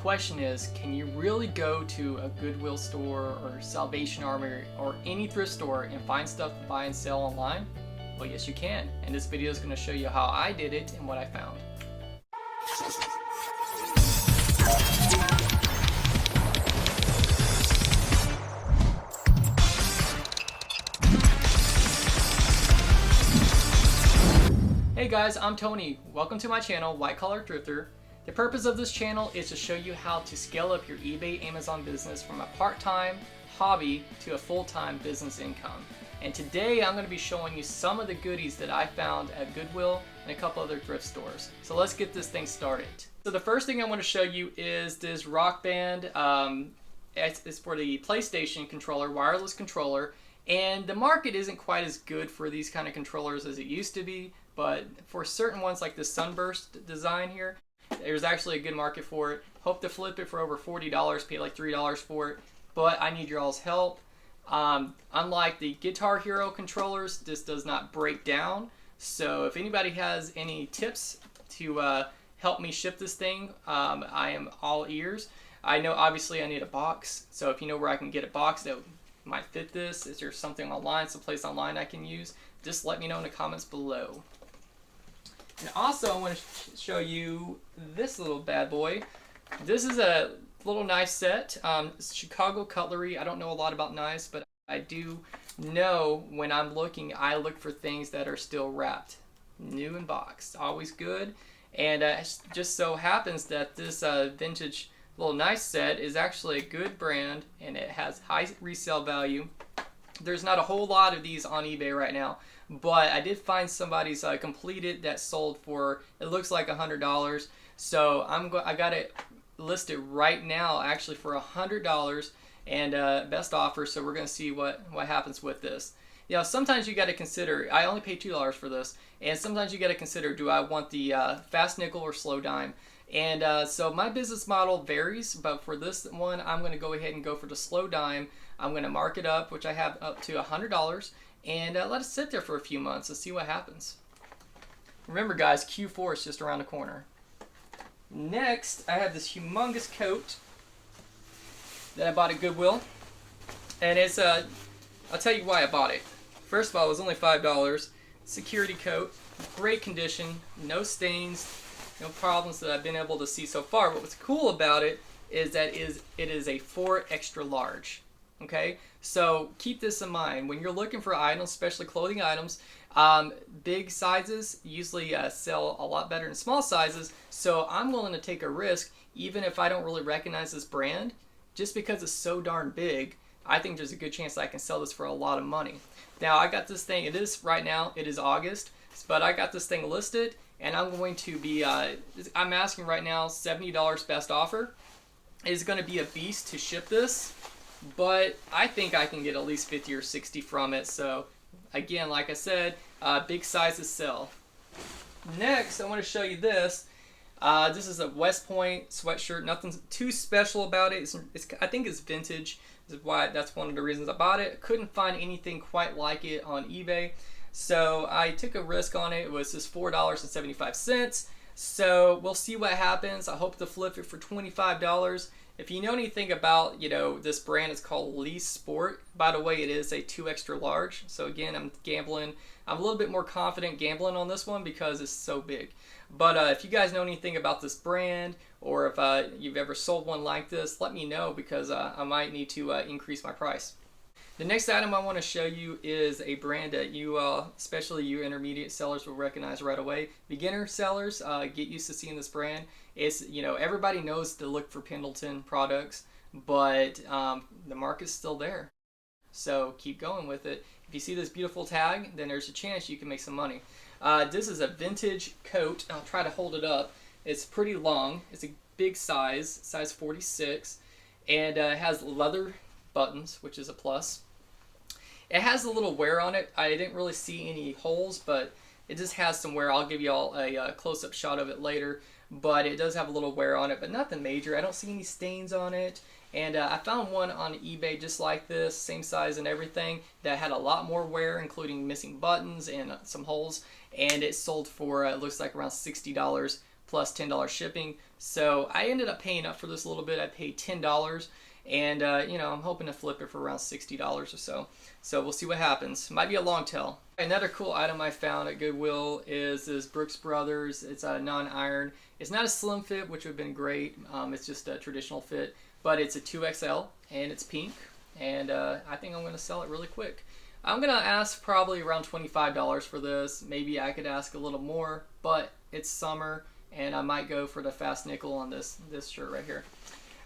question is, can you really go to a Goodwill store or Salvation Army or any thrift store and find stuff to buy and sell online? Well, yes you can, and this video is going to show you how I did it and what I found. Hey guys, I'm Tony. Welcome to my channel, White Collar Thrifter. The purpose of this channel is to show you how to scale up your eBay Amazon business from a part-time hobby to a full-time business income. And today I'm going to be showing you some of the goodies that I found at Goodwill and a couple other thrift stores. So let's get this thing started. So the first thing I want to show you is this Rock Band. It's for the PlayStation controller, wireless controller. And the market isn't quite as good for these kind of controllers as it used to be. But for certain ones like the Sunburst design here, there's actually a good market for it. Hope to flip it for over $40, pay like $3 for it, but I need your all's help. Unlike the Guitar Hero controllers, this does not break down. So if anybody has any tips to help me ship this thing, I am all ears. I know obviously I need a box, so if you know where I can get a box that might fit this, is there something online, someplace online I can use, just let me know in the comments below. And also I want to show you this little bad boy. This is a little knife set. It's Chicago cutlery. I don't know a lot about knives, but I do know when I'm looking, I look for things that are still wrapped, new in box. Always good. And it just so happens that this vintage little knife set is actually a good brand and it has high resale value. There's not a whole lot of these on eBay right now, but I did find somebody's completed that sold for, it looks like $100. So I got it listed right now actually for $100 and best offer. So we're gonna see what happens with this. You know, sometimes you got to consider, I only paid $2 for this, and sometimes you got to consider, do I want the fast nickel or slow dime? And so my business model varies, but for this one, I'm going to go ahead and go for the slow dime. I'm going to mark it up, which I have up to $100, and let it sit there for a few months and see what happens. Remember guys, Q4 is just around the corner. Next, I have this humongous coat that I bought at Goodwill, and it's I'll tell you why I bought it. First of all, it was only $5. Security coat, great condition, no stains, no problems that I've been able to see so far. But what's cool about it is that it is a 4 extra large. Okay, so keep this in mind when you're looking for items, especially clothing items. Big sizes usually sell a lot better than small sizes, so I'm willing to take a risk even if I don't really recognize this brand. Just because it's so darn big, I think there's a good chance that I can sell this for a lot of money. Now I got this thing, it is right now, it is August, but I got this thing listed and I'm going to be, I'm asking right now $70 best offer. It's going to be a beast to ship this, but I think I can get at least 50 or 60 from it. So again, like I said, big sizes sell. Next, I want to show you this. This is a West Point sweatshirt. Nothing too special about it. I think it's vintage. That's one of the reasons I bought it. Couldn't find anything quite like it on eBay. So I took a risk on it. It was just $4.75. So we'll see what happens. I hope to flip it for $25. If you know anything about, this brand, it's called Lee Sport. By the way, it is a 2 extra large. So again, I'm a little bit more confident gambling on this one because it's so big. But if you guys know anything about this brand, or if you've ever sold one like this, let me know because I might need to increase my price. The next item I want to show you is a brand that you, especially you intermediate sellers, will recognize right away. Beginner sellers, get used to seeing this brand. It's, everybody knows to look for Pendleton products, but the market's still there. So keep going with it. If you see this beautiful tag, then there's a chance you can make some money. This is a vintage coat. I'll try to hold it up. It's pretty long. It's a big size 46, and it has leather buttons, which is a plus. It has a little wear on it. I didn't really see any holes, but it just has some wear. I'll give you all a close-up shot of it later, but it does have a little wear on it, but nothing major. I don't see any stains on it. And I found one on eBay just like this, same size and everything, that had a lot more wear, including missing buttons and some holes, and it sold for, it looks like around $60 plus $10 shipping. So I ended up paying up for this a little bit. I paid $10, and you know, I'm hoping to flip it for around $60 or so. So we'll see what happens. Might be a long tail. Another cool item I found at Goodwill is this Brooks Brothers. It's a non-iron. It's not a slim fit, which would have been great. It's just a traditional fit, but it's a 2XL and it's pink. And I think I'm going to sell it really quick. I'm going to ask probably around $25 for this. Maybe I could ask a little more, but it's summer and I might go for the fast nickel on this shirt right here.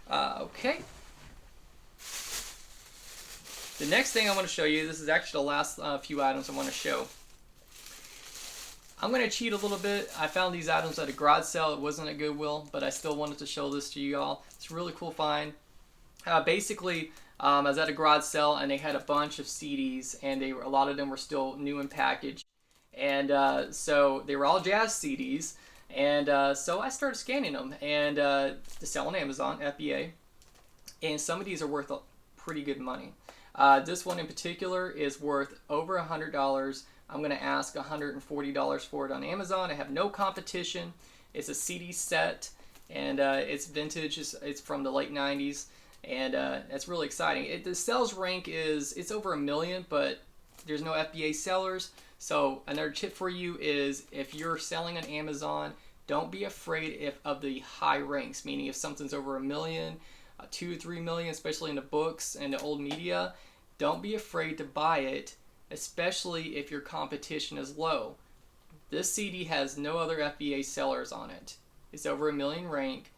Okay. The next thing I want to show you, this is actually the last few items I want to show. I'm going to cheat a little bit. I found these items at a garage sale. It wasn't at Goodwill, but I still wanted to show this to you all. It's a really cool find. Basically, I was at a garage sale and they had a bunch of CDs, and a lot of them were still new in package. And so they were all jazz CDs. And so I started scanning them and to sell on Amazon, FBA. And some of these are worth pretty good money. This one in particular is worth over $100. I'm going to ask $140 for it on Amazon. I have no competition. It's a CD set, and it's vintage. It's from the late 90s, and it's really exciting. The sales rank it's over 1 million, but there's no FBA sellers. So another tip for you is if you're selling on Amazon, don't be afraid of the high ranks, meaning if something's over 1 million, 2 to 3 million, especially in the books and the old media, don't be afraid to buy it, especially if your competition is low. This CD has no other FBA sellers on it. It's over 1 million rank.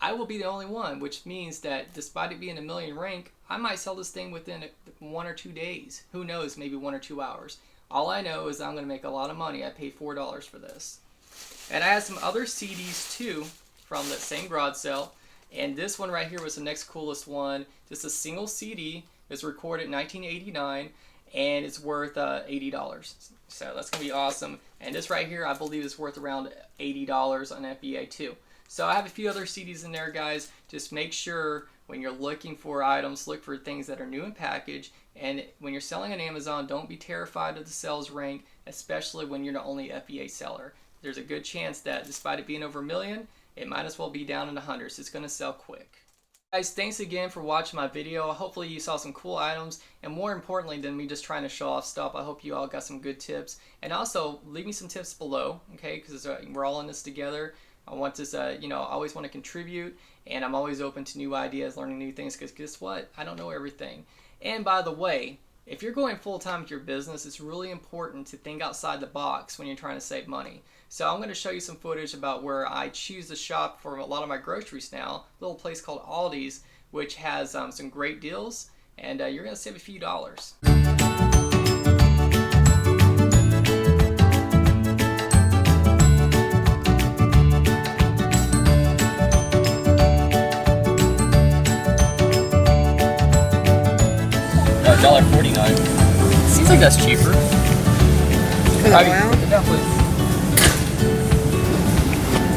I will be the only one, which means that despite it being 1 million rank, I might sell this thing within 1 or 2 days. Who knows, maybe 1 or 2 hours. All I know is I'm going to make a lot of money. I paid $4 for this. And I had some other CDs too from that same garage sale. And this one right here was the next coolest one. Just a single CD. It's recorded in 1989, and it's worth $80. So that's going to be awesome. And this right here, I believe, is worth around $80 on FBA too. So I have a few other CDs in there, guys. Just make sure when you're looking for items, look for things that are new in package. And when you're selling on Amazon, don't be terrified of the sales rank, especially when you're the only FBA seller. There's a good chance that despite it being over 1 million, it might as well be down in the hundreds. It's going to sell quick. Guys, thanks again for watching my video. Hopefully you saw some cool items, and more importantly than me just trying to show off stuff, I hope you all got some good tips. And also, leave me some tips below, okay, because we're all in this together. I want this, you know, I always want to contribute, and I'm always open to new ideas, learning new things, because guess what? I don't know everything. And by the way, if you're going full-time with your business, it's really important to think outside the box when you're trying to save money. So I'm going to show you some footage about where I choose to shop for a lot of my groceries now. A little place called Aldi's, which has some great deals, and you're going to save a few dollars. $1.49. Seems like that's cheaper.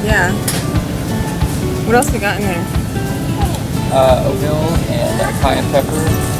Yeah. What else we got in there? Oatmeal and cayenne pepper.